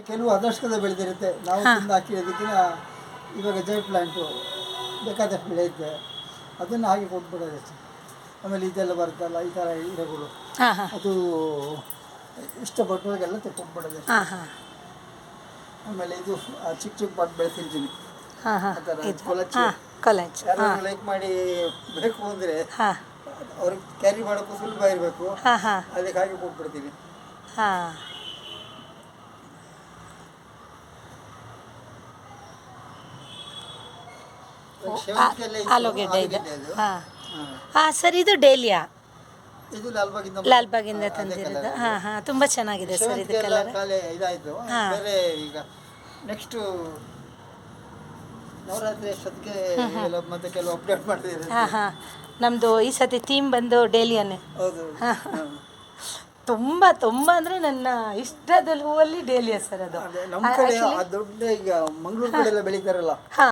ಕೆಲವು ಅದರ್ಶಕದ ಬೆಳೆದಿರುತ್ತೆ, ನಾವು ತಿಂದು ಹಾಕಿರೋದಕ್ಕಿಂತ ಇವಾಗ ಜೈ ಪ್ಲಾಂಟು ಬೇಕಾದಷ್ಟು ಬೆಳೆಯುತ್ತೆ, ಅದನ್ನು ಹಾಗೆ ಕೊಟ್ಬಿಡೋದು ಅಷ್ಟೇ. ಆಮೇಲೆ ಇದೆಲ್ಲ ಬರ್ತಲ್ಲ ಈ ಥರ ಗಿಡಗಳು, ಅದು ಇಷ್ಟಪಟ್ಟವಾಗೆಲ್ಲ ತೆಕ್ಕೊಟ್ಬಿಡೋದು ಅಷ್ಟೇ. ಆಮೇಲೆ ಇದು ಚಿಕ್ಕ ಚಿಕ್ಕ ಪಾಟ್ ಬೆಳೆಸಿರ್ತೀನಿ, ಆ ಥರ ಕೊಲಚ್ ಯಾರು ಲೈಕ್ ಮಾಡಿ ಬೇಕು ಅಂದರೆ ಅವ್ರಿಗೆ ಕ್ಯಾರಿ ಮಾಡೋಕ್ಕೂ ಸುಲಭ ಇರಬೇಕು, ಅದಕ್ಕೆ ಹಾಗೆ ಕೊಟ್ಬಿಡ್ತೀನಿ. ಆಲೂಗೆಡ್ಡೆ ಇದೆ. ಸರ್ ಇದು ಡೇಲಿಯಾ ಇದು ಲಾಲ್ಬಾಗಿಂದ ತಂದಿರೋದು. ತುಂಬ ಚೆನ್ನಾಗಿದೆ ಸರ್ ಇದು ಕಲರ್. ಇದಾಯಿತು. ಬೇರೆ ಈಗ ನೆಕ್ಸ್ಟು ನವರಾತ್ರಿ ಅಷ್ಟೊತ್ತಿಗೆ ಮತ್ತೆ ಕೆಲವು ಅಪ್ಡೇಟ್ ಮಾಡ್ತಿದ್ದೀವಿ. ನಮ್ಮದು ಈ ಸತಿ ಥೀಮ್ ಬಂದು ಡೇಲಿಯಾನೇ. ಹೌದು. ತುಂಬ ತುಂಬ ಅಂದರೆ ನನ್ನ ಇಷ್ಟದ ಹೂವಲ್ಲಿ ಡೇಲಿಯಾ ಸರ್ ಅದು. ನಮ್ಮ ಕಡೆ ದೊಡ್ಡ ಈಗ ಮಂಗಳೂರು ಕಡೆ ಎಲ್ಲ ಬೆಳೀತಾರಲ್ಲ